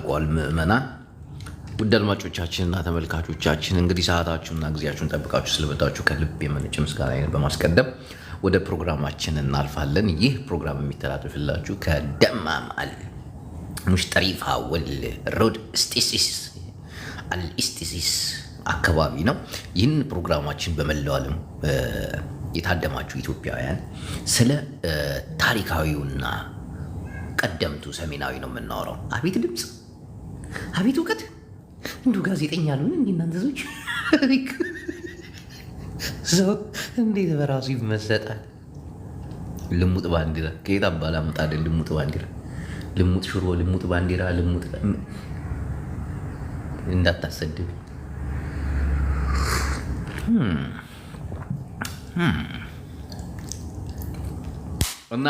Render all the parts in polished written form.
ተለቋል። ምዕመናን ውድ አድማጮቻችንና ተመልካቾቻችን እንግዲህ ሰዓታችሁንና ጊዜያችሁን ጠብቃችሁ ስለመጣችሁ ከልብ የመነጨ ምስጋናዬን በማስቀደም ወደ ፕሮግራማችን እናልፋለን። ይህ ፕሮግራም የሚተላለፍላችሁ ከደማም ሙሽጠሪፋ ወል ሮድ አልኢስቲሲስ አካባቢ ነው። ይህን ፕሮግራማችን በመላው ዓለም የታደማችሁ ኢትዮጵያውያን ስለ ታሪካዊውና ቀደምቱ ሰሜናዊ ነው የምናወራው። አቤት ድምፅ፣ አቤት እውቀት! እንዲሁ ጋዜጠኛ ያሉን እንዲ እናንተ ሰዎች ሰው እንዴት በራሱ ይመሰጣል? ልሙጥ ባንዲራ ከየት አባላ መጣደ? ልሙጥ ባንዲራ፣ ልሙጥ ሽሮ፣ ልሙጥ ባንዲራ፣ ልሙጥ እንዳታሰድብ እና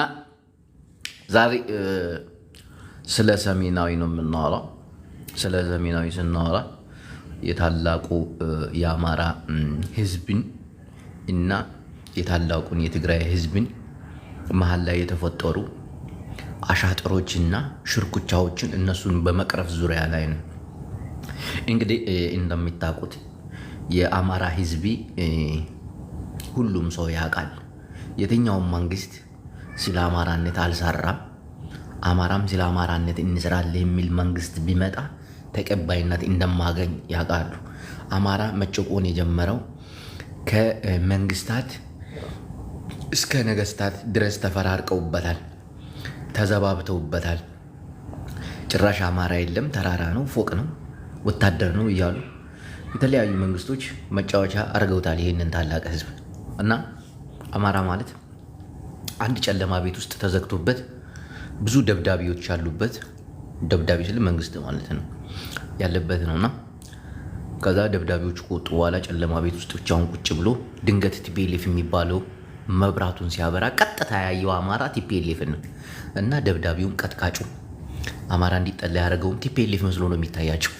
ዛሬ ስለ ሰሜናዊ ነው የምናወራው። ስለ ሰሜናዊ ስናወራ የታላቁ የአማራ ህዝብን እና የታላቁን የትግራይ ህዝብን መሀል ላይ የተፈጠሩ አሻጥሮችና ሽርኩቻዎችን እነሱን በመቅረፍ ዙሪያ ላይ ነው። እንግዲህ እንደሚታወቁት የአማራ ህዝብ ሁሉም ሰው ያውቃል። የትኛውም መንግስት ስለ አማራነት አልሰራም። አማራም ስለ አማራነት እንስራለን የሚል መንግስት ቢመጣ ተቀባይነት እንደማገኝ ያውቃሉ። አማራ መጨቆን የጀመረው ከመንግስታት እስከ ነገስታት ድረስ ተፈራርቀውበታል፣ ተዘባብተውበታል። ጭራሽ አማራ የለም ተራራ ነው፣ ፎቅ ነው፣ ወታደር ነው እያሉ የተለያዩ መንግስቶች መጫወቻ አድርገውታል ይህንን ታላቅ ህዝብ እና አማራ ማለት አንድ ጨለማ ቤት ውስጥ ተዘግቶበት ብዙ ደብዳቤዎች ያሉበት፣ ደብዳቤ ስል መንግስት ማለት ነው ያለበት ነውና ከዛ ደብዳቤዎች ከወጡ በኋላ ጨለማ ቤት ውስጥ ብቻውን ቁጭ ብሎ ድንገት ቲፒኤልኤፍ የሚባለው መብራቱን ሲያበራ ቀጥታ ያየው አማራ ቲፒኤልኤፍን ነው እና ደብዳቤውን ቀጥቃጩ አማራ እንዲጠላ ያደረገውም ቲፒኤልኤፍ መስሎ ነው የሚታያቸው።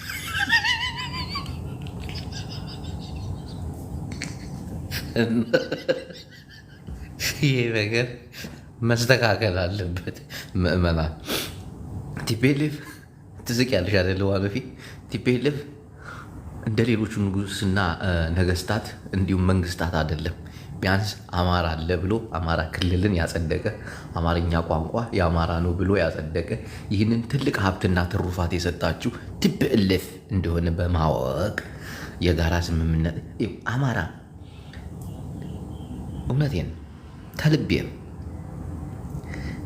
ይሄ ነገር መስተካከል አለበት ምዕመናን። ቲፒኤልኤፍ ትዝቅ ያለሽ አይደለ? በፊት ቲፒኤልኤፍ እንደ ሌሎቹ ንጉስና ነገስታት እንዲሁም መንግስታት አይደለም። ቢያንስ አማራ አለ ብሎ አማራ ክልልን ያጸደቀ፣ አማርኛ ቋንቋ የአማራ ነው ብሎ ያጸደቀ፣ ይህንን ትልቅ ሀብትና ትሩፋት የሰጣችሁ ቲፒኤልኤፍ እንደሆነ በማወቅ የጋራ ስምምነት አማራ እውነቴን ከልቤ ነው።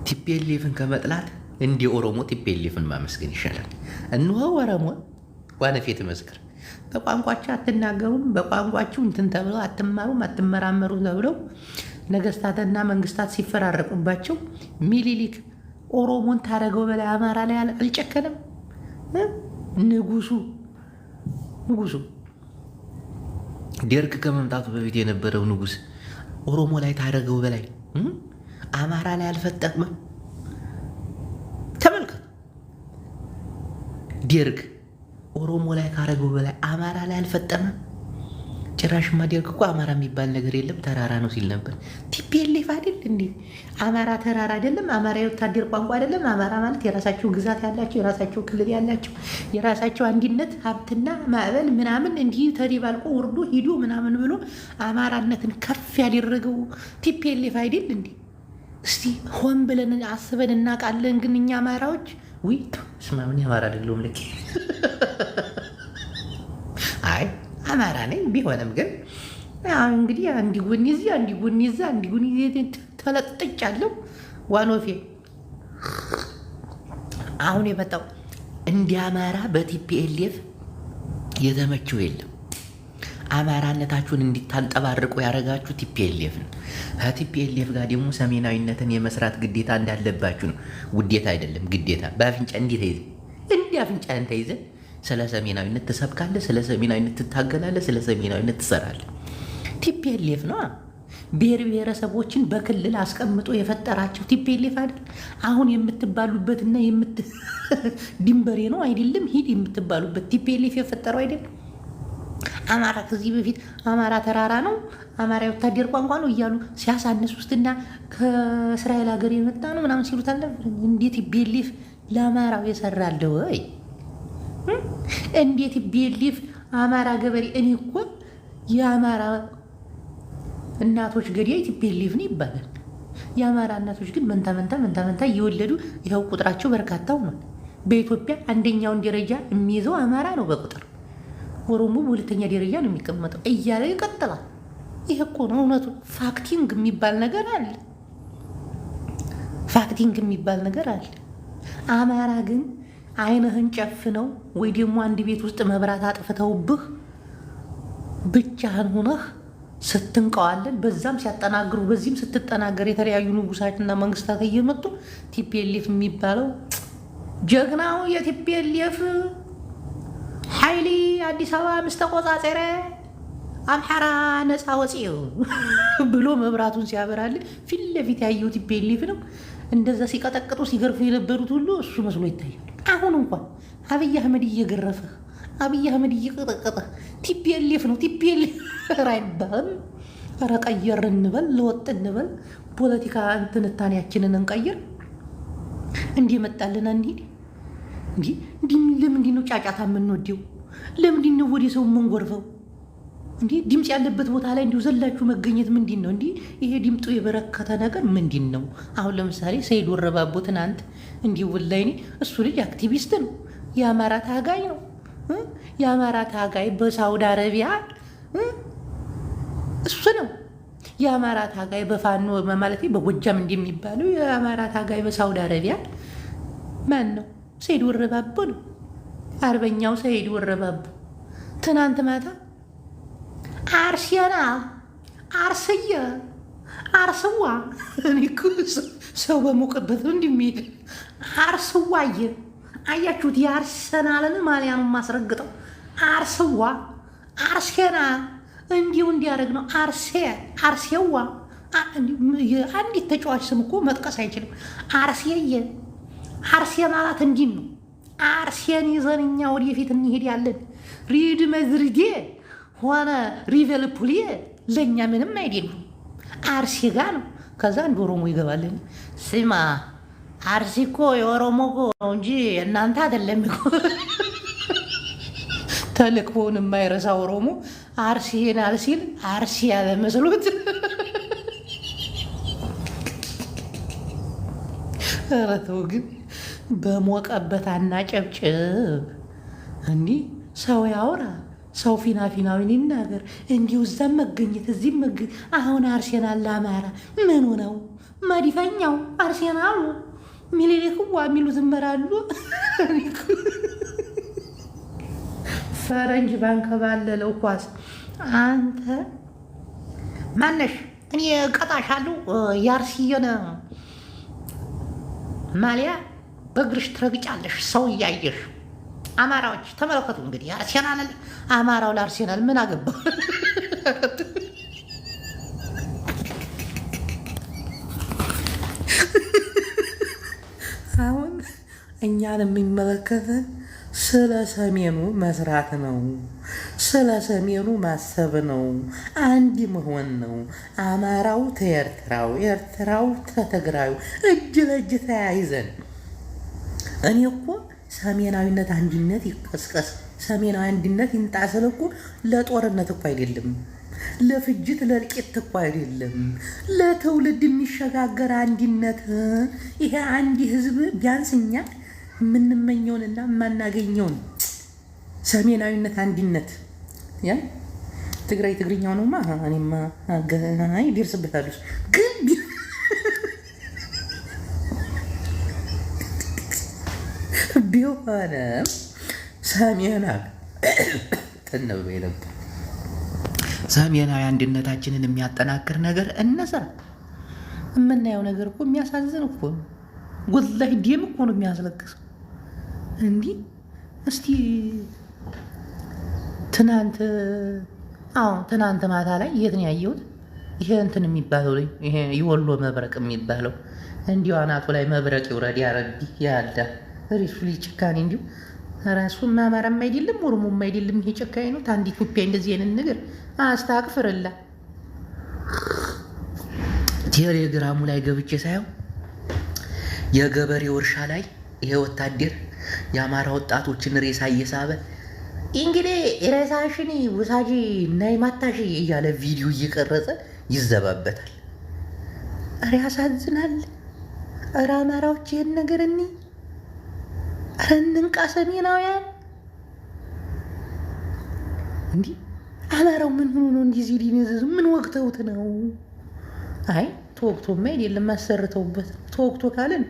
ቲፒኤልኤፍን ከመጥላት እንደ ኦሮሞ ቲፒኤልኤፍን ማመስገን ይሻላል። እንሆ ኦሮሞ ዋነፌት መስክር በቋንቋቸው አትናገሩም፣ በቋንቋችሁ እንትን ተብለው አትማሩም፣ አትመራመሩ ተብለው ነገስታትና መንግስታት ሲፈራረቁባቸው ሚኒሊክ ኦሮሞን ታደረገው በላይ አማራ ላይ አልጨከንም። ንጉሱ ደርግ ከመምጣቱ በፊት የነበረው ንጉስ ኦሮሞ ላይ ታደረገው በላይ አማራ ላይ አልፈጠቅም። ተመልከቱ፣ ደርግ ኦሮሞ ላይ ካደረገው በላይ አማራ ላይ አልፈጠመም። ጭራሽማ ደርግ እኮ አማራ የሚባል ነገር የለም ተራራ ነው ሲል ነበር። ቲፒኤልኤፍ አይደል እንዴ? አማራ ተራራ አይደለም? አማራ የወታደር ቋንቋ አይደለም? አማራ ማለት የራሳቸው ግዛት ያላቸው፣ የራሳቸው ክልል ያላቸው፣ የራሳቸው አንድነት ሀብትና ማዕበል ምናምን እንዲህ ተደባልቆ ወርዶ ሂዶ ምናምን ብሎ አማራነትን ከፍ ያደረገው ቲፒኤልኤፍ አይደል እንዴ? እስቲ ሆን ብለን አስበን እናውቃለን። ግን እኛ አማራዎች ውይ ስማምን አማራ አይደለሁም ልክ አይ አማራ ነኝ። ቢሆንም ግን እንግዲህ አንዲ ጎን ይዛ አንዲ ጎን ይዛ አንዲ ጎን ተለጥጫለሁ። ዋኖፌ አሁን የመጣው እንዲ አማራ በቲፒኤልኤፍ የተመቸው የለም። አማራነታችሁን እንዲታንጠባርቁ ያደረጋችሁ ቲፒኤልኤፍ ነው። ከቲፒኤልኤፍ ጋር ደግሞ ሰሜናዊነትን የመስራት ግዴታ እንዳለባችሁ ነው። ውዴታ አይደለም ግዴታ። በአፍንጫ እንዲህ ተይዘ እንዲህ አፍንጫን ተይዘ ስለ ሰሜናዊነት ትሰብካለህ፣ ስለ ሰሜናዊነት ትታገላለህ፣ ስለ ሰሜናዊነት ትሰራለህ። ቲፒኤልኤፍ ነው ብሔር ብሔረሰቦችን በክልል አስቀምጦ የፈጠራቸው ቲፒኤልኤፍ አይደል? አሁን የምትባሉበትና ድንበሬ ነው አይደለም ሂድ የምትባሉበት ቲፒኤልኤፍ የፈጠረው አይደለም? አማራ ከዚህ በፊት አማራ ተራራ ነው፣ አማራ ወታደር ቋንቋ ነው እያሉ ሲያሳንስ ውስጥና ከእስራኤል ሀገር የመጣ ነው ምናምን ሲሉት አለ። እንዴት ቲፒኤልኤፍ ለአማራው የሰራለ ወይ? እንዴት ቲፒኤልኤፍ አማራ ገበሬ እኔ እኮ የአማራ እናቶች ገዳይ ቲፒኤልኤፍ ነው ይባላል። የአማራ እናቶች ግን መንታ እየወለዱ ይኸው ቁጥራቸው በርካታ ሆኗል። በኢትዮጵያ አንደኛውን ደረጃ የሚይዘው አማራ ነው በቁጥር፣ ኦሮሞ በሁለተኛ ደረጃ ነው የሚቀመጠው እያለ ይቀጥላል። ይሄ እኮ ነው እውነቱ። ፋክቲንግ የሚባል ነገር አለ። ፋክቲንግ የሚባል ነገር አለ። አማራ ግን አይንህን ጨፍነው ወይ ደግሞ አንድ ቤት ውስጥ መብራት አጥፍተውብህ ብቻህን ሆነህ ስትንቀዋለን፣ በዛም ሲያጠናግሩ በዚህም ስትጠናገር የተለያዩ ንጉሳትና መንግስታት እየመጡ ቲፒኤልኤፍ የሚባለው ጀግናው የቲፒኤልኤፍ ኃይሊ አዲስ አበባ ምስተቆጻጸረ አምሐራ ነፃ ወፂኡ ብሎ መብራቱን ሲያበራል ፊት ለፊት ያየው ቲፒኤልኤፍ ነው። እንደዛ ሲቀጠቅጡ ሲገርፉ የነበሩት ሁሉ እሱ መስሎ ይታያል። አሁን እንኳን አብይ አህመድ እየገረፈ አብይ አህመድ እየቀጠቀጠ ቲፒኤልኤፍ ነው። ቲፒኤልኤፍ አይባልም። ኧረ ቀየር እንበል፣ ለወጥ እንበል፣ ፖለቲካ ትንታኔያችንን እንቀይር። እንዲህ መጣልና እንሂድ። እንዲህ ለምንድን ነው ጫጫታ የምንወደው? ለምንድን ነው ወደ ሰው የምንጎርፈው? እንዲህ ድምፅ ያለበት ቦታ ላይ እንዲሁ ዘላችሁ መገኘት ምንድን ነው? እንዲህ ይሄ ድምፁ የበረከተ ነገር ምንድን ነው? አሁን ለምሳሌ ሰይድ ወረባቦ ትናንት እንዲህ ወላይኔ እሱ ልጅ አክቲቪስት ነው፣ የአማራ ታጋይ ነው። የአማራ ታጋይ በሳውዲ አረቢያ እሱ ነው። የአማራ ታጋይ በፋኖ ማለት በጎጃም እንደሚባለው የአማራ ታጋይ በሳውዲ አረቢያ ማን ነው? ሰይድ ወረባቦ ነው። አርበኛው ሰይድ ወረባቦ ትናንት ማታ አርሲያና አርስየ አርስዋ ሰው በሞቀበት ነው እንደሚሄድ አርስዋየ አያችሁት? የአርሰናልን ማሊያኑን ማስረግጠው አርስዋ አርሴና እንዲሁ እንዲያደርግ ነው። አርሴዋ አንዲት ተጫዋች ስም እኮ መጥቀስ አይችልም። አርሴየ አርሴ ማለት እንዲህ ነው። አርሴን ይዘን እኛ ወደፊት እንሄድ ያለን ሪድ መዝሪዴ ሆነ ሪቨልፑል ለእኛ ምንም አይደሉም። አርሴ ጋ ነው። ከዛ አንድ ኦሮሞ ይገባልን። ስማ አርሲ እኮ የኦሮሞ ነው እንጂ እናንተ አይደለም እኮ። ተልእኮውን የማይረሳ ኦሮሞ አርሲን አልሲል አርሲ ያለ መስሎት። ኧረ ተው ግን በሞቀበት አናጨብጭብ። እንዲህ ሰው ያውራ፣ ሰው ፊናፊናዊን ይናገር። እንዲሁ እዛም መገኘት እዚህም መገኘት። አሁን አርሴናል ለአማራ ምኑ ነው? መድፈኛው አርሴናሉ ሚሊሊክዋ የሚሉ ዝመራሉ። ፈረንጅ ባንከባለለው ኳስ አንተ ማነሽ? እኔ ቀጣሻለሁ። የአርሲየን ማሊያ በእግርሽ ትረግጫለሽ፣ ሰው እያየሽ። አማራዎች ተመለከቱ እንግዲህ አርሴናል፣ አማራው ለአርሴናል ምን አገባ? አሁን እኛን የሚመለከተን ስለ ሰሜኑ መስራት ነው። ስለ ሰሜኑ ማሰብ ነው። አንድ መሆን ነው። አማራው ተኤርትራው፣ ኤርትራው ተትግራዩ እጅ ለእጅ ተያይዘን። እኔ እኮ ሰሜናዊነት አንድነት ይቀስቀስ፣ ሰሜናዊ አንድነት ይምጣ ስል እኮ ለጦርነት እኮ አይደለም፣ ለፍጅት ለእልቂት እኮ አይደለም፣ ለትውልድ የሚሸጋገር አንድነት። ይሄ አንድ ህዝብ ቢያንስ እኛ የምንመኘውንና የማናገኘውን ሰሜናዊነት አንድነት ያ ትግራይ ትግርኛው ነውማ እኔማ አይ ደርስበታለሁ ግን ቢሆንም ሰሜናዊ ተነበበ ነበር። ሰሜናዊ አንድነታችንን የሚያጠናክር ነገር እነሳ። የምናየው ነገር እኮ የሚያሳዝን እኮ ነው። ወላሂ ደም እኮ ነው የሚያስለቅሰው። እንዲህ እስቲ ትናንት ማታ ላይ የት ነው ያየሁት? ይሄ እንትን የሚባለው ላይ ይሄ የወሎ መብረቅ የሚባለው እንዲሁ አናቱ ላይ መብረቅ ይውረድ ያረቢ ያዳ ሪሱ ጭካኔ እንዲሁ ራሱ አማራም አይደለም ኦሮሞም አይደለም። ይሄ ጭካኔ ነው። ታንዲ ኢትዮጵያ እንደዚህ አይነት ነገር አስታቅፍርላ። ቴሌግራሙ ላይ ገብቼ ሳየው የገበሬው እርሻ ላይ ይሄ ወታደር የአማራ ወጣቶችን ሬሳ እየሳበ እንግዲህ ሬሳሽን ውሳጂ ናይ ማታሽ እያለ ቪዲዮ እየቀረጸ ይዘባበታል። ኧረ ያሳዝናል። ኧረ አማራዎች ይህን ነገር ኧረ እንንቃ ሰሜናውያን። እንዲህ አማራው ምን ሆኖ ነው እንደዚህ ሊነዘዙ? ምን ወቅተውት ነው? አይ ተወቅቶማ አይደለም አሰርተውበት። ተወቅቶ ካልን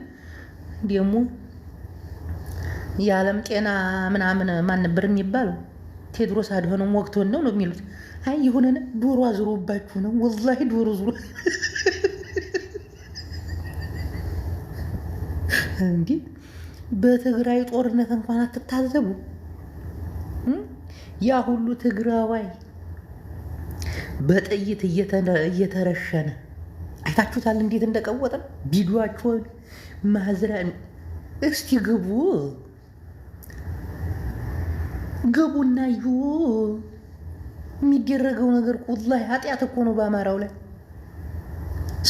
ደግሞ የዓለም ጤና ምናምን ማን ነበር የሚባለው? ቴድሮስ አድሃኖም ወቅቶን ነው የሚሉት። አይ የሆነ ዶሮ አዝሮባችሁ ነው። ወላሂ ዶሮ ዙሮ እንዲህ በትግራይ ጦርነት እንኳን አትታዘቡ። ያ ሁሉ ትግራዋይ በጥይት እየተረሸነ አይታችሁታል እንዴት እንደቀወጠ። ቪዲዮአቸውን ማዝራን እስቲ ግቡና እዩ። የሚደረገው ነገር ወላሂ ኃጢአት እኮ ነው በአማራው ላይ።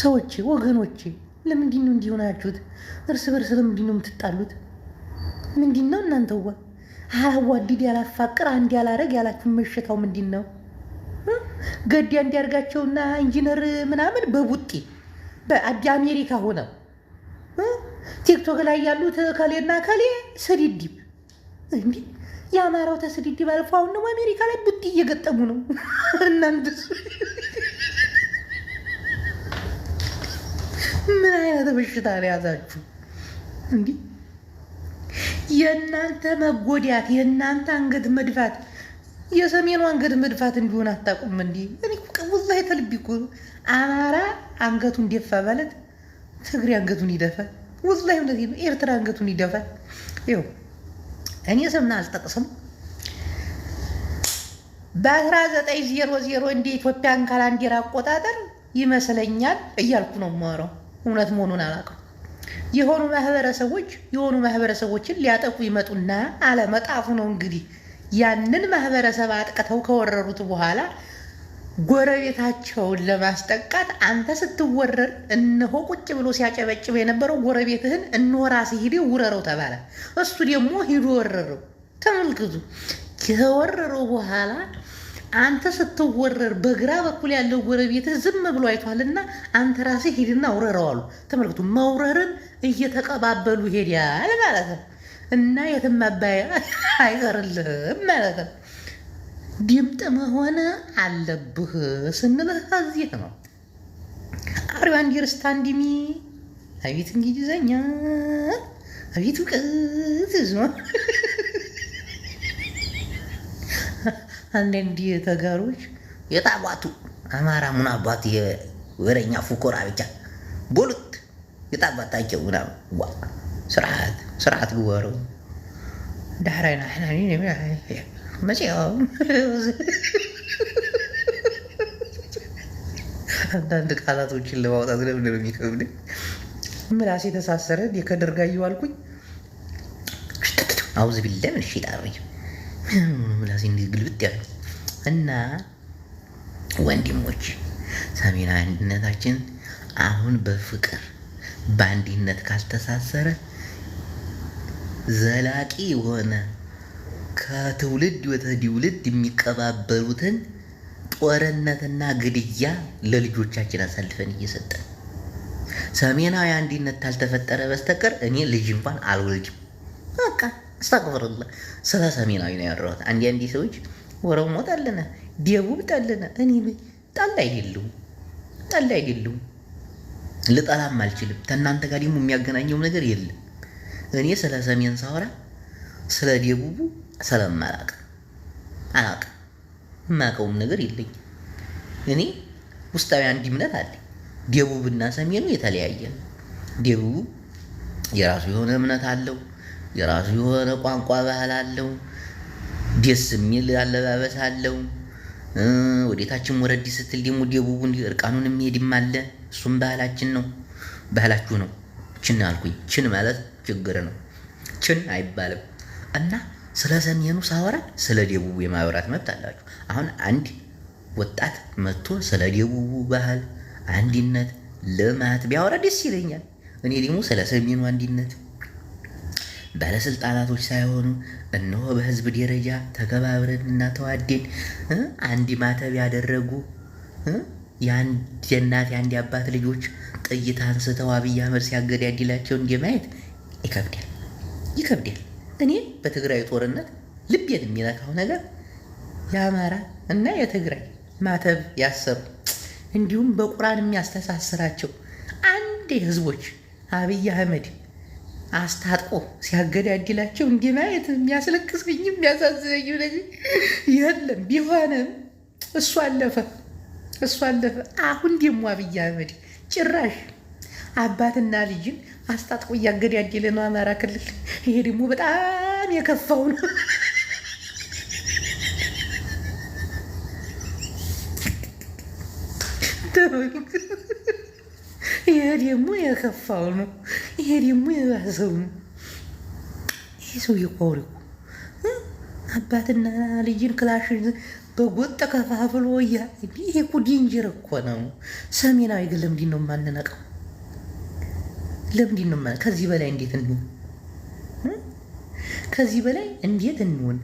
ሰዎች ወገኖቼ ለምንድን ነው እንዲህ ሆናችሁት? እርስ በርስ ለምንድን ነው የምትጣሉት? ምንድን ነው እናንተዋ? አላዋድድ ያላፋቅር አንድ ያላረግ ያላችሁ መሽታው ምንድን ነው? ገዲያ እንዲያርጋቸውና ኢንጂነር ምናምን በቡጢ በአሜሪካ ሆነው ቲክቶክ ላይ ያሉት ከሌና ከሌ ስድድብ እንዴ! የአማራው ተስድድብ አልፎ አሁን ነው አሜሪካ ላይ ቡጢ እየገጠሙ ነው። እናንተ ምን አይነት በሽታ ነው ያዛችሁ? እንዴ የእናንተ መጎዳት፣ የእናንተ አንገት መድፋት፣ የሰሜኑ አንገት መድፋት እንዲሆን አታውቁም እንዴ? እኔ ወላሂ ተልቢ እኮ አማራ አንገቱን ደፋ ማለት ትግሬ አንገቱን ይደፋል። ወላሂ እውነቴን ነው። ኤርትራ አንገቱን ይደፋል። ይኸው እኔ ስምና አልጠቅስም። በ1900 እንደ ኢትዮጵያን ካላንዴራ አቆጣጠር ይመስለኛል እያልኩ ነው የማወራው። እውነት መሆኑን አላውቅም። የሆኑ ማህበረሰቦችን ሊያጠቁ ይመጡና አለመጣፉ ነው እንግዲህ ያንን ማህበረሰብ አጥቅተው ከወረሩት በኋላ ጎረቤታቸውን ለማስጠቃት አንተ ስትወረር እነሆ ቁጭ ብሎ ሲያጨበጭብ የነበረው ጎረቤትህን እነሆ ራስህ ሂደህ ውረረው ተባለ። እሱ ደግሞ ሂዶ ወረረው። ተመልክቱ። ከወረረው በኋላ አንተ ስትወረር በግራ በኩል ያለው ጎረቤትህ ዝም ብሎ አይቷልና አንተ ራስህ ሂድና ውረረው አሉ። ተመልክቱ። መውረርን እየተቀባበሉ ሄዳል ማለት ነው። እና የትም አባይ አይቀርልህም ማለት ነው። ድምጥ መሆን አለብህ ስንልህ ከዚህ ነው። አሪው አንደርስታንድ ሚ አቤት እንግሊዘኛ አቤት እውቀት ነው። አንዳንድ ተጋሮች የታባቱ አማራ ምን አባት የወረኛ ፉኮራ ብቻ ቦሉት የታባታቸው ምናምን ዋ ስርዓት ግወሩ ዳህራይና ሐናኒ መቼም አንዳንድ ቃላቶችን ለማውጣት ለምን ነው የሚከብደኝ? ምላስ የተሳሰረ የከደርጋየው አልኩኝ። አውዝ ቢላ ምን ሺጣሪ ምላስ እንዲህ ግልብጥ ያለ እና ወንድሞች ሰሜናዊ አንድነታችን አሁን በፍቅር በአንድነት ካልተሳሰረ ዘላቂ የሆነ ከትውልድ ወደ ትውልድ የሚቀባበሉትን ጦርነትና ግድያ ለልጆቻችን አሳልፈን እየሰጠን ሰሜናዊ አንድነት ካልተፈጠረ በስተቀር እኔ ልጅ እንኳን አልወልድም። በቃ አስተግፍሩላህ። ስለ ሰሜናዊ ነው ያወራሁት። አንዳንድ ሰዎች ኦሮሞ ጠልነ፣ ደቡብ ጠልነ። እኔ ጠላ አይደሉም ልጠላም አልችልም። ከእናንተ ጋር ደግሞ የሚያገናኘው ነገር የለም። እኔ ስለ ሰሜን ሳወራ ስለ ደቡቡ ስለማላውቅ የማውቀውም ነገር የለኝም። እኔ ውስጣዊ አንድ እምነት አለኝ። ደቡብና ሰሜኑ የተለያየ ነው። ደቡቡ የራሱ የሆነ እምነት አለው፣ የራሱ የሆነ ቋንቋ ባህል አለው፣ ደስ የሚል አለባበስ አለው። ወዴታችን ወረድ ስትል ደግሞ ደቡቡ እርቃኑን የሚሄድም አለ። እሱም ባህላችን ነው። ባህላችሁ ነው። ችን አልኩኝ። ችን ማለት ችግር ነው። ችን አይባልም። እና ስለ ሰሜኑ ሳወራ ስለ ደቡቡ የማውራት መብት አላችሁ። አሁን አንድ ወጣት መጥቶ ስለ ደቡቡ ባህል፣ አንድነት፣ ልማት ቢያወራ ደስ ይለኛል። እኔ ደግሞ ስለ ሰሜኑ አንድነት ባለስልጣናቶች ሳይሆኑ እነሆ በህዝብ ደረጃ ተከባብረን እና ተዋደን አንድ ማተብ ያደረጉ የአንድ የእናት የአንድ አባት ልጆች ጥይት አንስተው አብይ አህመድ ሲያገዳድላቸው እንደማየት ይከብዳል፣ ይከብዳል። እኔ በትግራይ ጦርነት ልቤን የሚነካው ነገር የአማራ እና የትግራይ ማተብ ያሰሩ እንዲሁም በቁርአን የሚያስተሳስራቸው አንድ ህዝቦች አብይ አህመድ አስታጥቆ ሲያገዳድላቸው እንዲህ ማየት የሚያስለቅሰኝ የሚያሳዝነኝ ነገር የለም። ቢሆንም እሱ አለፈ፣ እሱ አለፈ። አሁን ደግሞ አብይ አህመድ ጭራሽ አባትና ልጅን አስታጥቆ እያገዳደለ ነው አማራ ክልል። ይሄ ደግሞ በጣም የከፋው ነው። ይሄ ደግሞ የከፋው ነው። ይሄ ደግሞ የባሰው ነው። ይሄ ሰው የቆሪ አባትና ልጅን ክላሽን በጎጥ ተከፋፍሎ ይሄ እኮ ዴንጀር እኮ ነው። ሰሜናዊ ግን ለምንድን ነው የማንነቃው? ለምንድን ነው ከዚህ በላይ እንዴት እንሁን? ከዚህ በላይ እንዴት እንሁን?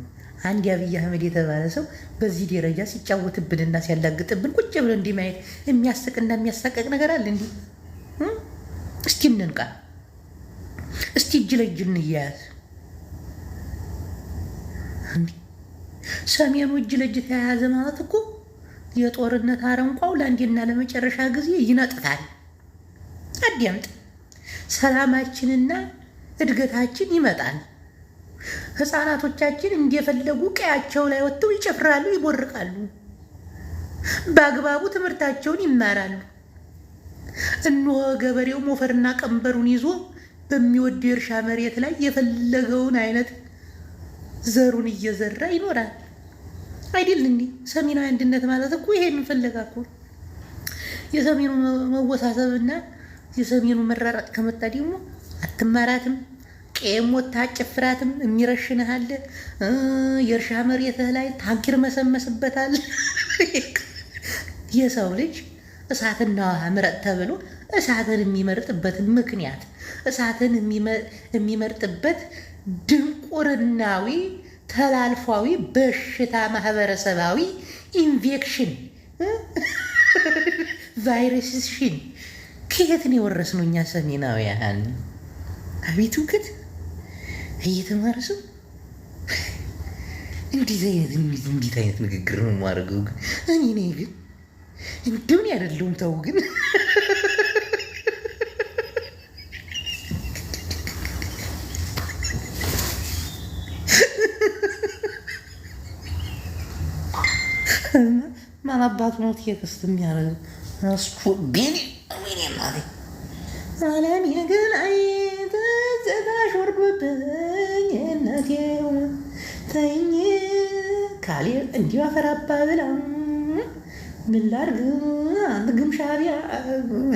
አንድ አብይ አህመድ የተባለ ሰው በዚህ ደረጃ ሲጫወትብንና ሲያላግጥብን ቁጭ ብለን እንዲህ ማየት የሚያስቅና የሚያሳቀቅ ነገር አለ እንዴ? እስቲ እንንቃ። እስቲ እጅ ለእጅ እንያያዝ። ሰሜኑ እጅ ለእጅ ተያያዘ ማለት እኮ የጦርነት አረንቋው ለአንዴና ለመጨረሻ ጊዜ ይነጥታል። አዳምጥ። ሰላማችንና እድገታችን ይመጣል። ህፃናቶቻችን እንደፈለጉ ቀያቸው ላይ ወጥተው ይጨፍራሉ፣ ይቦርቃሉ። በአግባቡ ትምህርታቸውን ይማራሉ። እነሆ ገበሬው ሞፈርና ቀንበሩን ይዞ በሚወደው የእርሻ መሬት ላይ የፈለገውን አይነት ዘሩን እየዘራ ይኖራል። አይደል እንዴ? ሰሜናዊ አንድነት ማለት እኮ ይሄን ፈለጋ እኮ። የሰሜኑ መወሳሰብና የሰሜኑ መራራጥ ከመጣ ደግሞ አትማራትም፣ ቀየም ወታ ጨፍራትም፣ የሚረሽንህ አለ። የእርሻ መሬትህ ላይ ታንኪር መሰመስበታል። የሰው ልጅ እሳትና ውሃ ምረጥ ተብሎ እሳትን የሚመርጥበት ምክንያት እሳትን የሚመርጥበት ድንቁርናዊ ተላልፏዊ በሽታ ማህበረሰባዊ ኢንፌክሽን ቫይረስሽን ከየትን የወረስነው እኛ ሰሜናውያን? አቤቱ ግድ እየተማረሰው እንዴት አይነት ንግግር ነው የማደርገው? እኔ ነኝ ግን እንደምን ያደለውም ተው ግን ማን አባቱ ነው ቴክስት የሚያደርገው? እሱ ቢኒ ወይኔ ማሪ አለም የገላይ ተዘጋሽ ወርዶብኝ እናቴ ተኝ ካሌ እንዲሁ አፈራባ ብላ ምን ላድርግ? አንድ ግም ሻቢያ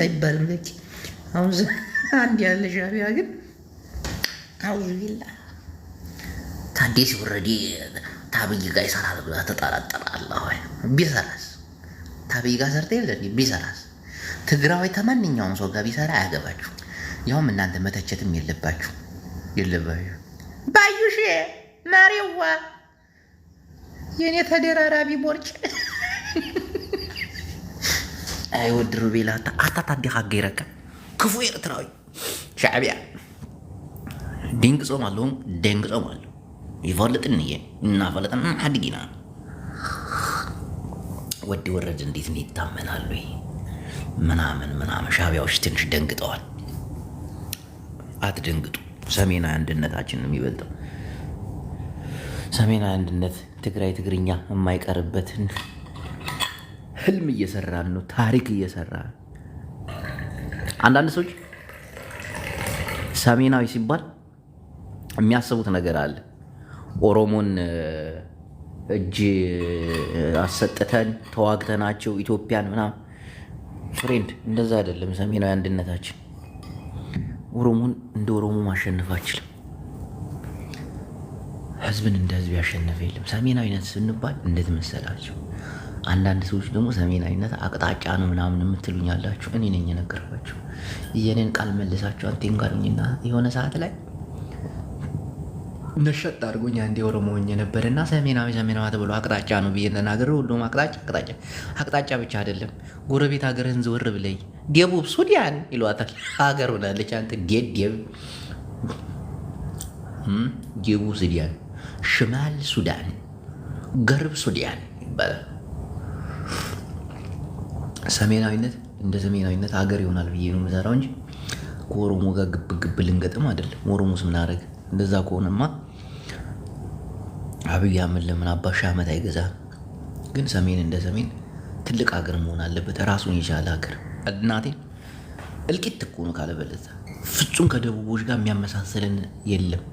አይባልም። በቂ አሁን አንድ ያለ ሻቢያ ግን አውዝ ቢላ ታዲስ ወረዲ ታብይ ጋር ይሰራል ብላ ተጠራጠራለሁ። ቢሰራስ ታብይ ጋር ሰርተ የለ ቢሰራስ ትግራዋይ ከማንኛውም ሰው ጋር ቢሰራ አያገባችሁ። ያውም እናንተ መተቸትም የለባችሁ። ባዩሽ ማሬዋ የኔ ተደራራቢ ቦርጭ አይወድሩ ቤላታ አታታዲ ሀገረከ ክፉ ኤርትራዊ ሻዕቢያ ድንቅ ጾም አለውም ደንቅ ጾም አለው ይፈልጥን እናፈልጥን ሐድጊና ወዲ ወረድ እንዴት ነው ይታመናሉ? ምናምን ሻዕቢያዎች ትንሽ ደንግጠዋል። አትደንግጡ። ሰሜናዊ አንድነታችን ነው የሚበልጠው። ሰሜናዊ አንድነት ትግራይ ትግርኛ የማይቀርበትን ህልም እየሰራን ነው። ታሪክ እየሰራን። አንዳንድ ሰዎች ሰሜናዊ ሲባል የሚያስቡት ነገር አለ። ኦሮሞን እጅ አሰጥተን ተዋግተናቸው ኢትዮጵያን ምናምን። ፍሬንድ እንደዛ አይደለም። ሰሜናዊ አንድነታችን ኦሮሞን እንደ ኦሮሞ ማሸነፍ አይችልም። ህዝብን እንደ ህዝብ ያሸነፈ የለም። ሰሜናዊነት ስንባል እንዴት መሰላችሁ? አንዳንድ ሰዎች ደግሞ ሰሜናዊነት አቅጣጫ ነው ምናምን የምትሉኛላችሁ። እኔ ነኝ የነገርኳችሁ። የኔን ቃል መልሳችሁ አንቴን ጋርኝና የሆነ ሰዓት ላይ ነሸጥ አድርጎኝ አንዴ ኦሮሞ ሆኜ ነበርና ሰሜናዊ ተብሎ አቅጣጫ ነው ብዬ ተናገር። ሁሉም አቅጣጫ ብቻ አይደለም። ጎረቤት ሀገርህን ዘወር ብለይ ደቡብ ሱዳን ይሏታል። ሀገር ሆናለች። አንተ ደቡብ ሱዳን፣ ሽማል ሱዳን፣ ገርብ ሱዳን ይባላል። ሰሜናዊነት እንደ ሰሜናዊነት ሀገር ይሆናል ብዬ ነው የምሰራው እንጂ ከኦሮሞ ጋር ግብ ልንገጥም አይደለም። ኦሮሞስ ምን አደረገ? እንደዛ ከሆነማ አብይ አህመድ ለምን አባሻ ዓመት አይገዛ? ግን ሰሜን እንደ ሰሜን ትልቅ ሀገር መሆን አለበት፣ ራሱን የቻለ ሀገር። እናቴ እልቂት እኮ ነው ካለበለዚያ ፍጹም ከደቡቦች ጋር የሚያመሳሰልን የለም።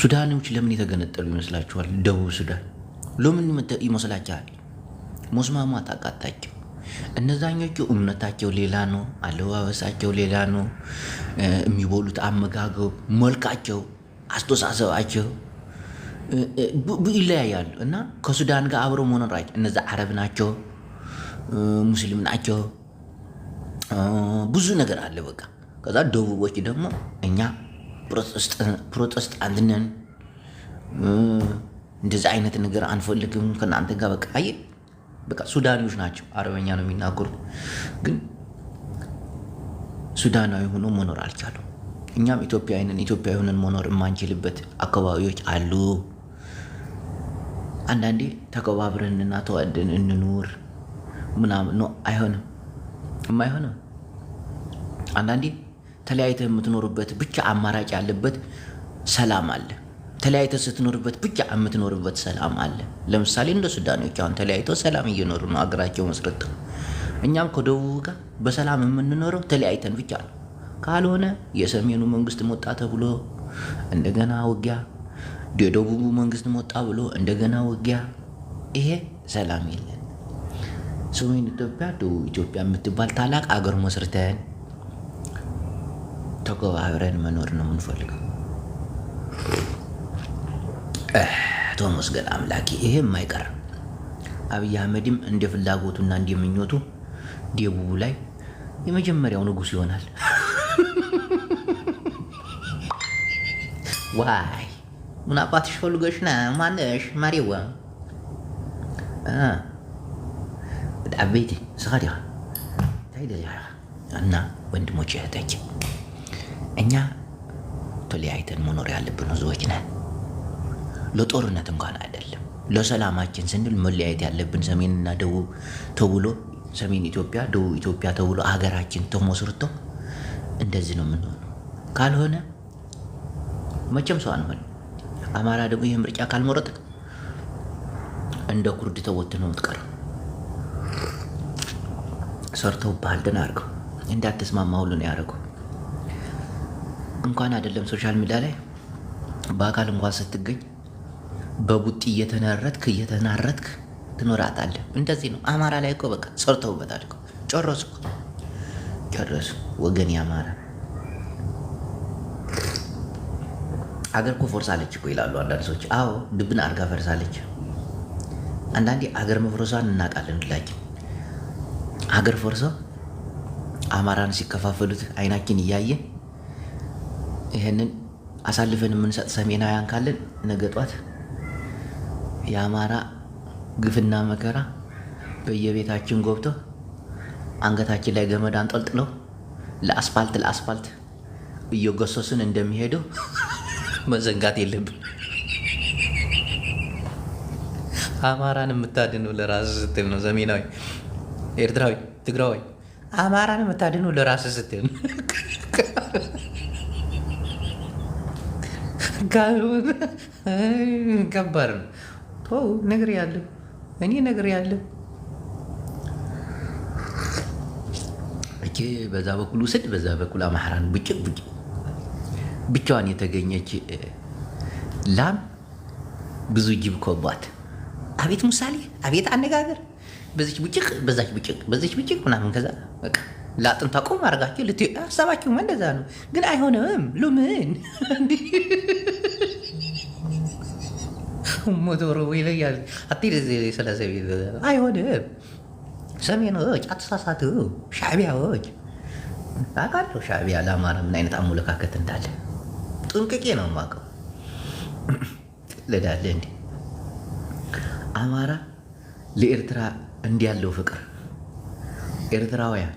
ሱዳኖች ለምን የተገነጠሉ ይመስላችኋል? ደቡብ ሱዳን ለምን ይመስላችኋል? መስማማት አቃጣቸው። እነዛኞቹ እምነታቸው ሌላ ነው፣ አለባበሳቸው ሌላ ነው፣ የሚበሉት አመጋገብ፣ መልካቸው፣ አስተሳሰባቸው ይለያያሉ። እና ከሱዳን ጋር አብረው መኖራቸው እነዛ አረብ ናቸው፣ ሙስሊም ናቸው፣ ብዙ ነገር አለ በቃ። ከዛ ደቡቦች ደግሞ እኛ ፕሮቴስታንት ነን፣ እንደዚህ አይነት ነገር አንፈልግም ከእናንተ ጋር በቃ ሱዳኒዎች ናቸው። አረበኛ ነው የሚናገሩት፣ ግን ሱዳናዊ ሆኖ መኖር አልቻሉም። እኛም ኢትዮጵያዊ ሆነን መኖር የማንችልበት አካባቢዎች አሉ። አንዳንዴ ተከባብረንና ተዋደን እንኑር ምናምን ነው። አይሆንም። አንዳንዴ ተለያይተህ የምትኖርበት ብቻ አማራጭ ያለበት ሰላም አለ። ተለያይተህ ስትኖርበት ብቻ የምትኖርበት ሰላም አለ። ለምሳሌ እንደ ሱዳኖች አሁን ተለያይተው ሰላም እየኖሩ ነው፣ አገራቸው መስርተው። እኛም ከደቡብ ጋር በሰላም የምንኖረው ተለያይተን ብቻ ነው። ካልሆነ የሰሜኑ መንግስት መጣ ተብሎ እንደገና ውጊያ፣ የደቡቡ መንግስት መጣ ብሎ እንደገና ውጊያ። ይሄ ሰላም የለን። ሰሜን ኢትዮጵያ፣ ደቡብ ኢትዮጵያ የምትባል ታላቅ አገር መስርተን ተከባብረን መኖር ነው የምንፈልገው። ተመስገን አምላኬ። ይሄ የማይቀር አብይ አህመድም እንደ ፍላጎቱና እንደ ምኞቱ ደቡቡ ላይ የመጀመሪያው ንጉስ ይሆናል። ዋይ ምን አባትሽ ፈልገሽ ነው? ማነሽ? ማሪዋ አቤቴ ስኻዲያ ታይደያ እና ወንድሞቼ እህቶቼ፣ እኛ ተለያይተን መኖር ያለብን ህዝቦች ነን። ለጦርነት እንኳን አይደለም፣ ለሰላማችን ስንል መለያየት ያለብን ሰሜንና ደቡብ ተብሎ ሰሜን ኢትዮጵያ፣ ደቡብ ኢትዮጵያ ተብሎ ሀገራችን ተመስርቶ እንደዚህ ነው የምንሆነው። ካልሆነ መቼም ሰው አንሆን። አማራ ደግሞ ይህ ምርጫ ካልመረጠ እንደ ኩርድ ተወትነው የምትቀረው። ሰርተው ባህል ደህና አድርገው እንዳትስማማ ሁሉ ነው ያደረገው። እንኳን አይደለም ሶሻል ሚዲያ ላይ በአካል እንኳን ስትገኝ በቡጢ እየተናረትክ ትኖራታለህ። እንደዚህ ነው አማራ ላይ እኮ በቃ ሰርተውበታል እኮ። ጨረሱ ወገን ያማራ አገር እኮ ፈርሳለች እኮ ይላሉ አንዳንድ ሰዎች። አዎ ድብን አርጋ ፈርሳለች። አንዳንዴ አገር መፍረሷን እናውቃለን ሁላችን። አገር ፈርሰው አማራን ሲከፋፈሉት አይናችን እያየ ይሄንን አሳልፈን የምንሰጥ ሰሜናውያን ካለን ነገ ጧት የአማራ ግፍና መከራ በየቤታችን ገብቶ አንገታችን ላይ ገመድ አንጠልጥለው ለአስፋልት እየጎሰሱን እንደሚሄደው መዘንጋት የለብን። አማራን የምታድነው ለራስ ስትል ነው። ሰሜናዊ፣ ኤርትራዊ፣ ትግራዊ አማራን የምታድነው ለራስ ስትል ነው። ካልሆነ ከባድ ነው። ተው ነገር ያለ እቺ በዛ በኩል ውስድ፣ በዛ በኩል አማራን ብጭቅ ብቻዋን የተገኘች ላም ብዙ ጅብ ከቧት። አቤት ምሳሌ፣ አቤት አነጋገር። በዚች ብጭቅ በዛች ብጭቅ በዚች ብጭቅ ምናምን ከዛ በቃ ለአጥንቷ ቆም አድርጋችሁ ሀሳባችሁ እንደዛ ነው። ግን አይሆንም። ለምን እንዲህ ሞቶሮ ይለያል። አትሄድ ስለሰብ አይሆንም። ሰሜኖች አተሳሳቱ፣ ሻዕቢያዎች አውቃለሁ። ሻዕቢያ ለአማራ ምን አይነት አመለካከት እንዳለ ጥንቅቄ ነው የማውቀው። ልዳለ እንዴ አማራ ለኤርትራ እንዲያለው ፍቅር ኤርትራውያን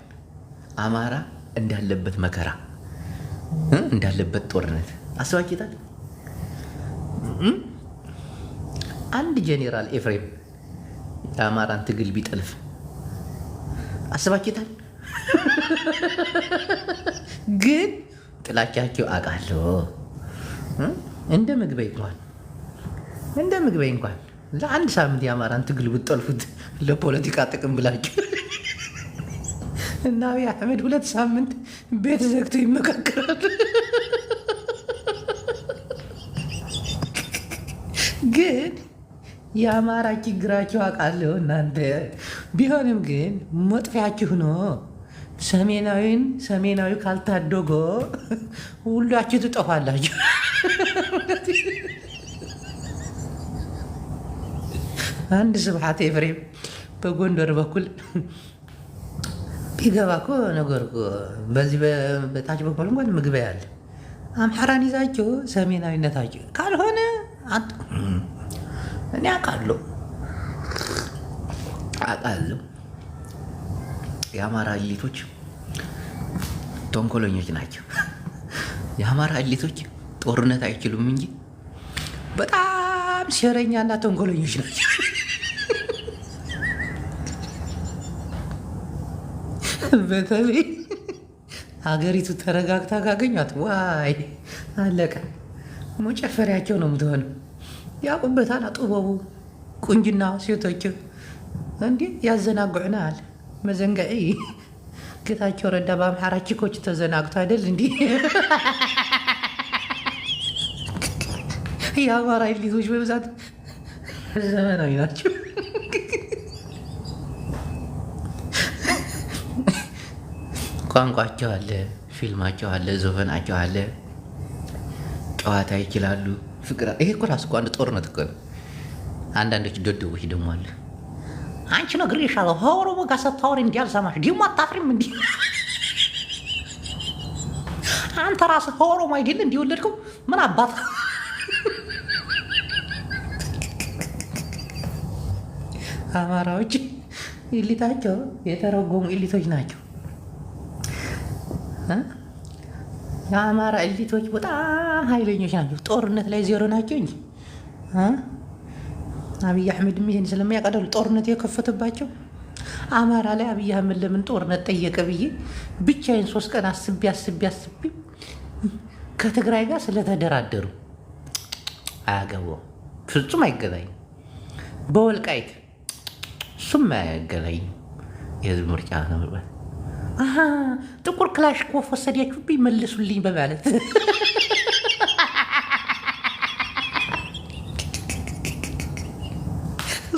አማራ እንዳለበት መከራ እንዳለበት ጦርነት አስባችሁታል? አንድ ጄኔራል ኤፍሬም የአማራን ትግል ቢጠልፍ አስባችሁታል? ግን ጥላቻቸው አውቃለሁ። እንደ ምግበይ እንኳን ለአንድ ሳምንት የአማራን ትግል ብትጠልፉት ለፖለቲካ ጥቅም ብላችሁ እና አብይ አህመድ 2 ሳምንት ቤት ዘግቶ ይመካከራል። ግን የአማራ ችግራችሁ አውቃለሁ እናንተ። ቢሆንም ግን መጥፊያችሁ ነው። ሰሜናዊ ካልታደጎ ሁላችሁ ትጠፋላችሁ። አንድ ስብሐት ኤፍሬም በጎንደር በኩል ቢገባ እኮ ነገር እኮ በዚህ በታች በኩል እንኳን ምግቢያ ያለ አምሐራን ይዛችሁ ሰሜናዊነታችሁ ካልሆነ እኔ አውቃለሁ የአማራ እሊቶች ተንኮለኞች ናቸው። የአማራ እሊቶች ጦርነት አይችሉም እንጂ በጣም ሴረኛና ተንኮለኞች ናቸው። በተለይ ሀገሪቱ ተረጋግታ ካገኟት ዋይ አለቀ። መጨፈሪያቸው ነው የምትሆነው። ያውቁበታል። ጥበቡ፣ ቁንጅና ሴቶች እንዴ ያዘናጉዕናል። መዘንጋዒ ጌታቸው ረዳ በአምሓራ ቺኮች ተዘናግቶ አይደል እንዲ የአማራ ኤሊቶች በብዛት ዘመናዊ ናቸው። ቋንቋቸው አለ፣ ፊልማቸው አለ፣ ዘፈናቸው አለ፣ ጨዋታ ይችላሉ። ፍቅር ይሄ እኮ ራሱ እኮ አንድ ጦርነት እኮ ነው። አንዳንዶች ደደቦች ደግሞ አለ አንቺ ነግሬሻለሁ ኦሮሞ ጋር ስታወሪ እንዲህ አልሰማሽ ደግሞ አታፍሪም እንዲህ አንተ ራስህ ኦሮሞ አይደል እንዲህ ወለድከው ምን አባት አማራዎች ኢሊታቸው የተረጎሙ ኢሊቶች ናቸው። የአማራ ኢሊቶች በጣም ኃይለኞች ናቸው። ጦርነት ላይ ዜሮ ናቸው እንጂ አብይ አህመድ ይሄን ስለሚያቀደሉ ጦርነት የከፈተባቸው አማራ ላይ አብይ አህመድ ለምን ጦርነት ጠየቀ ብዬ ብቻዬን 3 ቀን አስቤ ከትግራይ ጋር ስለተደራደሩ አያገባው ፍጹም አይገናኝ። በወልቃይት እሱም አያገናኝ። የህዝብ ምርጫ ነው ማለት ጥቁር ክላሽ እኮ ወሰዳችሁብኝ መልሱልኝ በማለት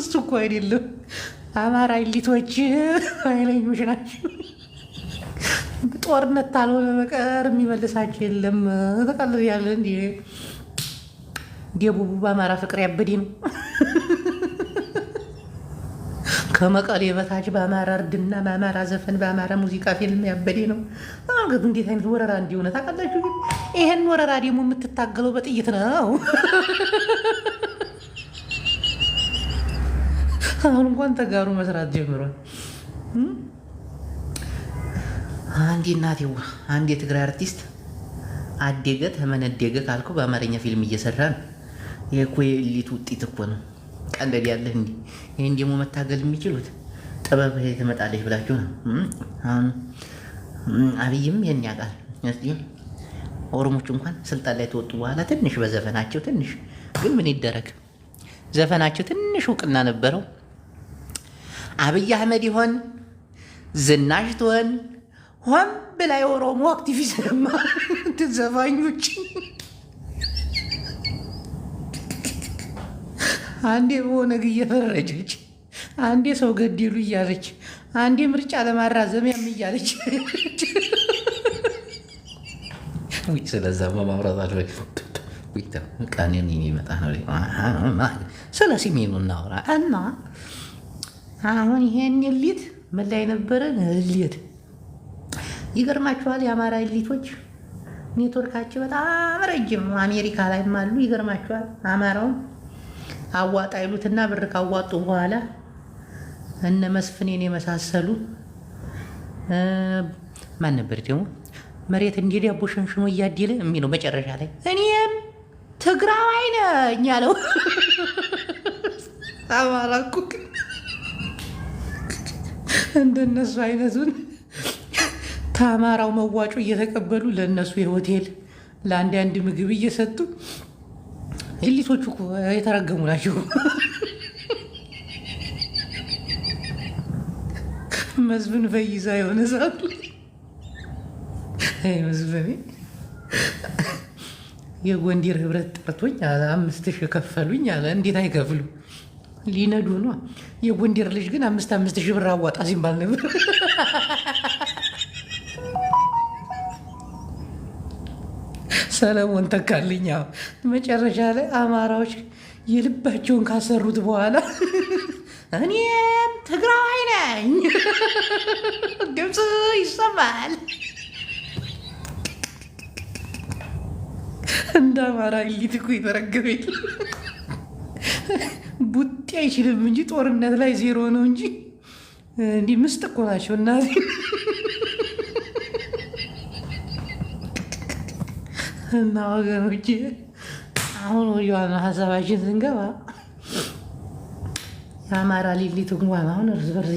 እሱ እኮ አይደለም። አማራ ኢሊቶች ኃይለኞች ናቸው። ጦርነት ታልሆነ በቀር የሚመልሳቸው የለም። ተቀልድ ያለ እንዲ ደቡቡ በአማራ ፍቅር ያበዴ ነው። ከመቀሌ በታች በአማራ እርድና፣ በአማራ ዘፈን፣ በአማራ ሙዚቃ ፊልም ያበዴ ነው። አሁን እንዴት አይነት ወረራ እንዲሆነ ታውቃላችሁ? ግን ይሄን ወረራ ደግሞ የምትታገለው በጥይት ነው። አሁን እንኳን ተጋሩ መስራት ጀምሯል። አንድ የትግራይ አርቲስት አደገ ተመነደገ ካልኩ በአማርኛ ፊልም እየሰራ ነው። ይሄ እኮ የኢሊት ውጤት እኮ ነው። ቀለድ ያለህ እንዲ ይሄን ደግሞ መታገል የሚችሉት ጥበብ ትመጣለች ብላችሁ ነው። አሁን አብይም ይሄን ያውቃል። እስቲ ኦሮሞች እንኳን ስልጣን ላይ ተወጡ በኋላ ትንሽ በዘፈናቸው ትንሽ ግን ምን ይደረግ ዘፈናቸው ትንሽ እውቅና ነበረው። አብይ አህመድ ይሆን ዝናሽ ትሆን ሆን ብላ የኦሮሞ አክቲቪስት ደማ ዘፋኞች አንዴ በኦነግ እየፈረጀች፣ አንዴ ሰው ገደሉ እያለች፣ አንዴ ምርጫ ለማራዘሚያም እያለች ስለዛ ማውራት አለ ቃኔን የሚመጣ ነው። ስለ ሲሜኑ እናውራ እና አሁን ይሄን ኢሊት ምን ላይ ነበረን? ኢሊት ይገርማችኋል። የአማራ ኢሊቶች ኔትወርካቸው በጣም ረጅም አሜሪካ ላይም አሉ። ይገርማችኋል። አማራውን አዋጣ ይሉትና ብር ካዋጡ በኋላ እነ መስፍኔን የመሳሰሉ ማን ነበር ደግሞ መሬት እንዲህ ዳቦ ሸንሽኖ እያደለ የሚለው መጨረሻ ላይ እኔም ትግራዋይ ነኝ ያለው አማራ እኮ እንደነሱ አይነቱን ከአማራው መዋጮ እየተቀበሉ ለእነሱ የሆቴል ለአንድ ምግብ እየሰጡ ኤሊቶቹ እኮ የተረገሙ ናቸው። መስፍን ፈይሳ የሆነ ሰዓት መስፍኔ የጎንደር ህብረት ጠርቶኝ 5,000 ከፈሉኝ አለ። እንዴት አይከፍሉ? ሊነዱ ነው። የጎንደር ልጅ ግን 5,000 ብር አዋጣ ሲባል ነበር። ሰለሞን ተካልኝ መጨረሻ ላይ አማራዎች የልባቸውን ካሰሩት በኋላ እኔም ትግራዋይ ነኝ ድምፅ ይሰማል እንደ አማራ ኢሊት እኮ የተረገበ ቡጤ አይችልም እንጂ ጦርነት ላይ 0 ነው እንጂ እንዲህ ምስጥ እኮ ናቸው እናቴ። እና ወገኖቼ አሁን ወዲህ ዋና ሀሳባችን ስንገባ የአማራ ሊሊት እንኳን አሁን እርስ በርስ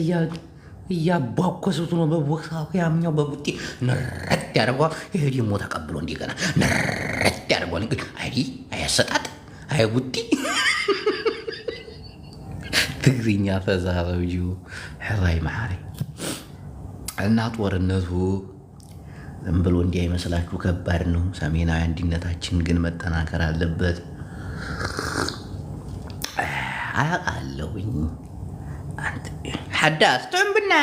እያቧኮሱት ነው። በቦክስ ያምኛው በቡጤ ነረት ያደርገዋል። ይሄ ደግሞ ተቀብሎ እንደገና ነረት ያደርገዋል። እንግዲህ አያሰጣጥ አይ ቡጤ ትግርኛ ፈዛለው ጁ ህራይ ማሪ እና ጦርነቱ ዝም ብሎ እንዲህ አይመስላችሁ፣ ከባድ ነው። ሰሜናዊ አንድነታችን ግን መጠናከር አለበት። አያቃለሁኝ አንተ ሐዳስ ጥንብና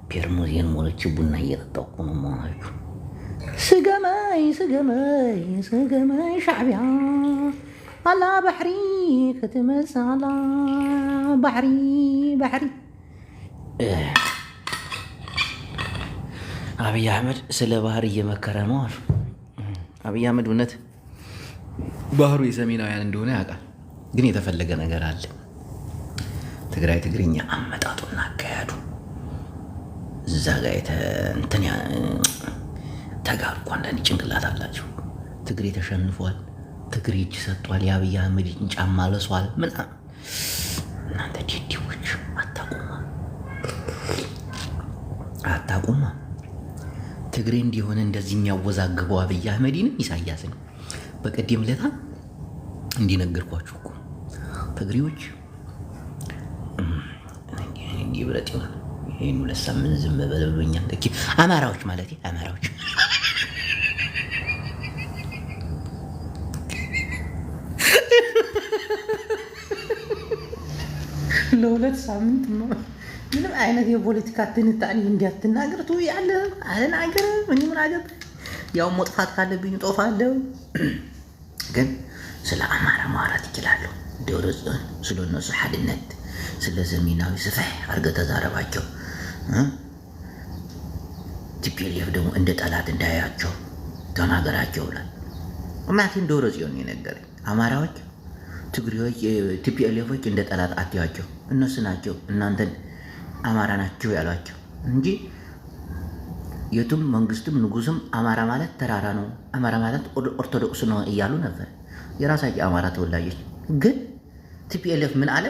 ፔርሙዜን ሞለች ቡና እየጠጣሁ እኮ ነው የማወራችሁ። ስገመይ ሻዕቢያ አላ ባሕሪ ክትመጽ አላ ባሕሪ አብይ አህመድ ስለ ባህር እየመከረ ነው አሉ። አብይ አህመድ እውነት ባህሩ የሰሜናውያን እንደሆነ ያውቃል፣ ግን የተፈለገ ነገር አለ። ትግራይ ትግርኛ አመጣጡና አካሄዱ እዛ ጋር ተጋርኩ። አንዳንድ ጭንቅላት አላቸው። ትግሬ ተሸንፏል፣ ትግሬ እጅ ሰጥቷል፣ የአብይ አህመድን ጫማ ለሷል ምናምን። እናንተ ዲዲዎች አታቁማ። ትግሬ እንዲሆነ እንደዚህ የሚያወዛግበው አብይ አህመድንም ኢሳያስን በቀደም ለታ እንዲነገርኳችሁ እኮ ትግሬዎች እንዲህ ብረት ይሆናል። ይሄን 2 ሳምንት ዝም በለብኛ እንደኪ አማራዎች ማለት አማራዎች ለ2 ሳምንት ምንም አይነት የፖለቲካ ትንታኔ እንዲያትናገር ቱ ያለ አልናገር ምን አገብ ያው መጥፋት ካለብኝ ጦፋለሁ። ግን ስለ አማራ ማውራት ይችላል። ደረጽን ስለ እነሱ ሐድነት ስለ ሰሜናዊ ስፍሕ አድርገህ ተዛረባቸው። ቲፒኤልኤፍ ደግሞ እንደ ጠላት እንዳያቸው ተናገራቸው ብላል። እናቴን ደረጽ ይሆን የነገረኝ አማራዎች ትግሬዎች ቲፒኤልኤፎች እንደ ጠላት አትያቸው። እነሱ ናቸው እናንተን አማራ ናቸው ያሏቸው እንጂ የቱም መንግስትም ንጉስም አማራ ማለት ተራራ ነው፣ አማራ ማለት ኦርቶዶክስ ነው እያሉ ነበር የራሳቸው አማራ ተወላጆች። ግን ቲፒኤልኤፍ ምን አለ?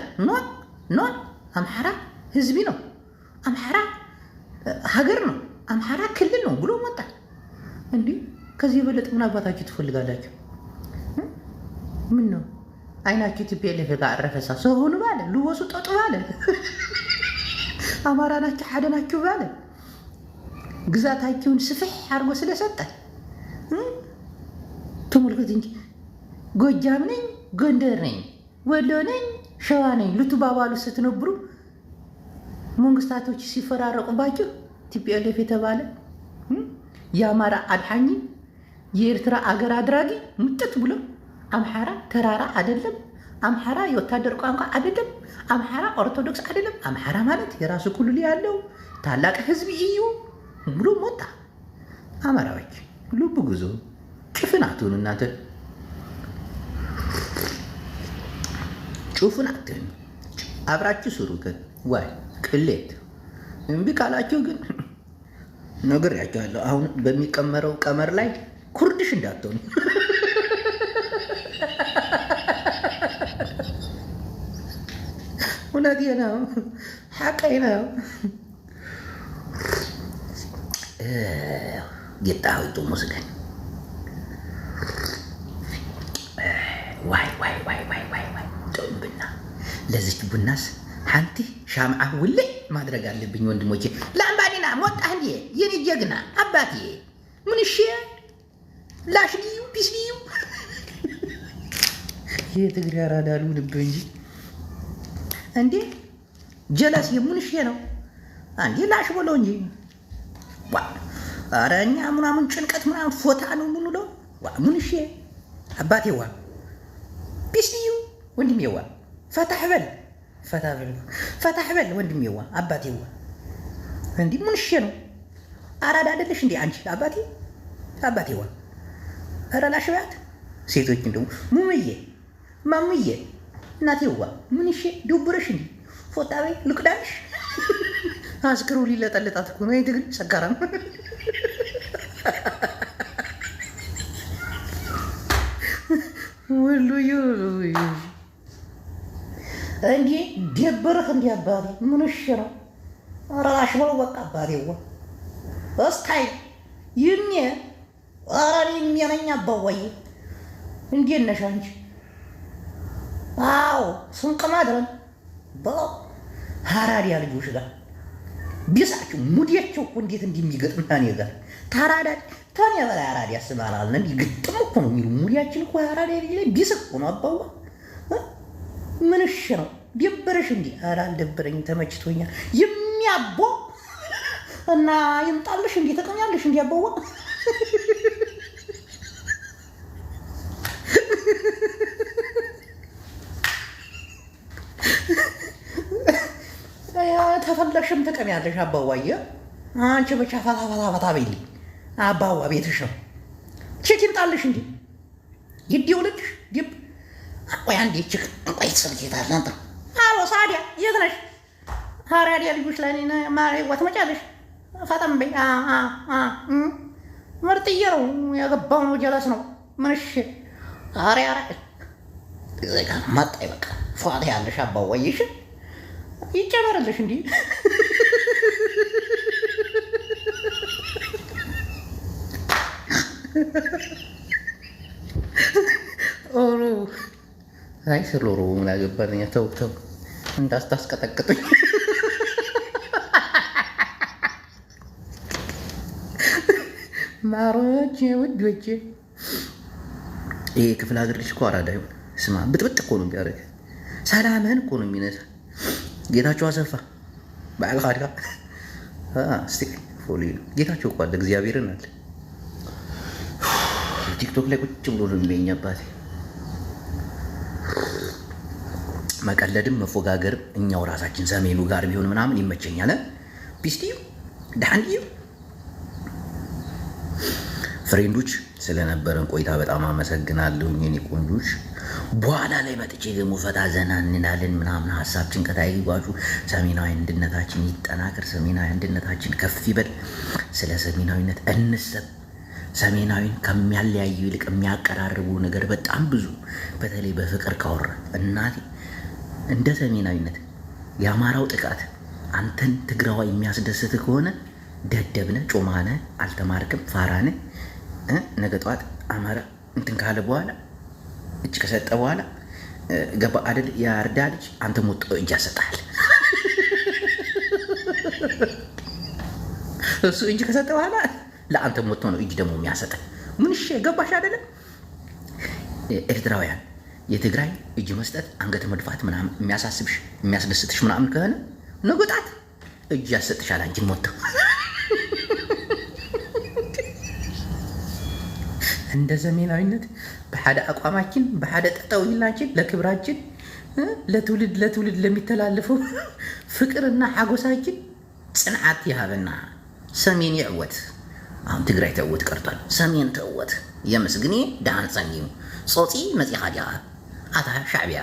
ኖን አምሐራ ህዝቢ ነው፣ አምሐራ ሀገር ነው፣ አምሐራ ክልል ነው ብሎ መጣ። እንዲህ ከዚህ የበለጠ ምን አባታችሁ ትፈልጋላችሁ? ምን ነው አይናችሁ ቲፒኤልኤፍ ጋር አረፈሳ ሰው ሆኑ ባለ ልወሱ ጠጡ ባለ አማራ ናችሁ ሓደ ናችሁ ባለ ግዛታችሁን ስፍሕ አድርጎ ስለሰጠ ተመልከት እንጂ ጎጃም ነኝ፣ ጎንደር ነኝ፣ ወሎ ነኝ፣ ሸዋ ነኝ ልትባባሉ ስትነብሩ መንግስታቶች ሲፈራረቁባችሁ ቲፒኤልኤፍ የተባለ የአማራ አድሃኝ የኤርትራ አገር አድራጊ ሙጥት ብሎ አምሐራ ተራራ አይደለም፣ አምሐራ የወታደር ቋንቋ አይደለም፣ አምሐራ ኦርቶዶክስ አይደለም፣ አምሐራ ማለት የራሱ ክልል ያለው ታላቅ ህዝብ እዩ ብሎ ሞታ። አማራዎች ልብ ጉዞ ጭፍን አትሁኑ እናንተ ጩፉን አትሁኑ። አብራችሁ ስሩ። ግን ዋይ ቅሌት እምቢ ካላችሁ ግን ነግሬያችኋለሁ። አሁን በሚቀመረው ቀመር ላይ ኩርድሽ እንዳትሆኑ። እውነቴ ነው፣ ሐቀኝ ነው። ጌታ ሆይ ጦሙ ስገኝ። ዋይ ዋይ ዋይ ዋይ ዋይ ዋይ ጦም ቡና። ለዚች ቡናስ ሓንቲ ሻምዓ ውልዕ ማድረግ አለብኝ ወንድሞቼ። ላምባዲና ሞጣህ እንዴ የኔ ጀግና አባቴ። ምን እሺ ላሽ ልዩ ፒስ ልዩ የትግሬ አራዳሉ ልብ እንጂ እንዴ ጀለስ የምንሽ ነው አንዴ ላሽ ብለው እንጂ ዋ ኧረ እኛ ምናምን ጭንቀት ምናምን ፎታ ነው የምንውለው። ዋ ምንሽ አባቴዋ ቢስዩ ወንድሜዋ ፈታህ በል ፈታህ በል ወንድሜዋ አባቴዋ። እንዴ ምንሽ ነው አራዳ አይደለሽ እንዴ አንቺ አባቴዋ። ኧረ ላሽ በያት ሴቶች እንደው ሙምዬ ማሙዬ እናቴዋ ምንሽ ዱብረሽ እንዴ ፎታ በይ ልቅዳሽ። አስክሩ ሊለጠልጣት እኮ ነው ትግል ሰካራም። ወሉዩ እንዴ ደበረህ እንዴ አባቴ ምንሽ ነው? ኧረ ላሽ በለው በቃ አባቴዋ እስታይ ይሜ ኧረ እኔ ነኝ አባዋዬ። እንዴት ነሽ አንቺ? አዎ ስንቅ ማድረን በሀራዲያ ልጆች ጋር ቢሳችሁ ሙዲያቸው እኮ እንዴት እንደሚገጥም ታኔ ጋር ታራዳድ ታኔ በላይ አራዲያ ስማላል እንዴ ግጥም እኮ ነው የሚሉ ሙዲያችን እኮ አራዲያ ልጅ ላይ ቢስቅ እኮ ነው አባዋ። ምንሽ ነው ደበረሽ እንዴ? ኧረ አልደበረኝ ተመችቶኛል። የሚያቦ እና ይምጣልሽ እንዴ ተቀኛለሽ እንዴ አባዋ። ተፈለሽም ተቀሚያለሽ አባዋዬ። አንቺ ብቻ ፈታ በይልኝ አባዋ። ቤትሽ ነው ቺኪን ጣልሽ እንዴ ይዲውልሽ ዲብ ቆይ አንዴ ቺክ ቆይ ሰልኬታል አንተ። አሎ ሳዲያ የት ነሽ? ሀራዲያ ልጆች ላይ ማሪ ወትመጫለሽ ፈጠን በይ። ምርጥዬ ነው ያገባው ነው ጀለስ ነው ምንሽ? ኧረ ዘጋ መጣይ በቃ ፏዳ ያለሽ አባዋዬሽ ይጨመርልሽ እንዴ? ኦሮ አይ ስለሮ ምን አገባኝ። ተው እንዳስታስቀጠቅጡኝ። ማሮቼ ውዶቼ ይሄ ክፍለ ሀገር ልጅ እኮ አራዳ ይሆን ስማ ብጥብጥ እኮ ነው የሚያደርግ። ሰላምህን እኮ ነው የሚነሳ። ጌታቸው አሰፋ በዓል ካድጋ እስቲ ፎሎ ጌታቸው እኮ አለ እግዚአብሔርን አለ ቲክቶክ ላይ ቁጭ ብሎ ነው የሚያባቴ። መቀለድም መፎጋገር እኛው ራሳችን ሰሜኑ ጋር ቢሆን ምናምን ይመቸኛል። ፒስቲዩ ዳንዲዩ ፍሬንዶች ስለነበረን ቆይታ በጣም አመሰግናለሁ የኔ ቆንጆች። በኋላ ላይ መጥቼ ደግሞ ፈታ ዘና እንላለን ምናምን። ሀሳብ ጭንቀት አይጓዙ። ሰሜናዊ አንድነታችን ይጠናከር፣ ሰሜናዊ አንድነታችን ከፍ ይበል። ስለ ሰሜናዊነት እንሰብ። ሰሜናዊን ከሚያለያዩ ይልቅ የሚያቀራርቡ ነገር በጣም ብዙ። በተለይ በፍቅር ካወራ እናቴ እንደ ሰሜናዊነት የአማራው ጥቃት አንተን ትግራዋይ የሚያስደስት ከሆነ ደደብነ፣ ጮማነ፣ አልተማርክም፣ ፋራነ። ነገ ጠዋት አማራ እንትን ካለ በኋላ እጅ ከሰጠ በኋላ ገባ አይደል ያርዳ ልጅ አንተ ሞቶ እጅ ያሰጣል። እሱ እጅ ከሰጠ በኋላ ለአንተ ሞቶ ነው እጅ ደግሞ የሚያሰጠ። ምንሽ ገባሽ አይደለ? ኤርትራውያን የትግራይ እጅ መስጠት አንገት መድፋት ምናምን የሚያሳስብሽ የሚያስደስትሽ ምናምን ከሆነ ነገ ጠዋት እጅ ያሰጥሻል አንቺን ሞቶ። እንደ ሰሜናዊነት በሓደ አቋማችን በሓደ ጠጠውላችን ለክብራችን ለትውልድ ለሚተላለፈው ፍቅርና ሓጎሳችን ጽንዓት ይሃበና። ሰሜን ይዕወት አሁን ትግራይ ተውት ቀርቷል። ሰሜን ተውት የምስግኔ ዳሃን ፀኒዩ ፆፂ መፂኻ ዲኻ ኣታ ሻዕብያ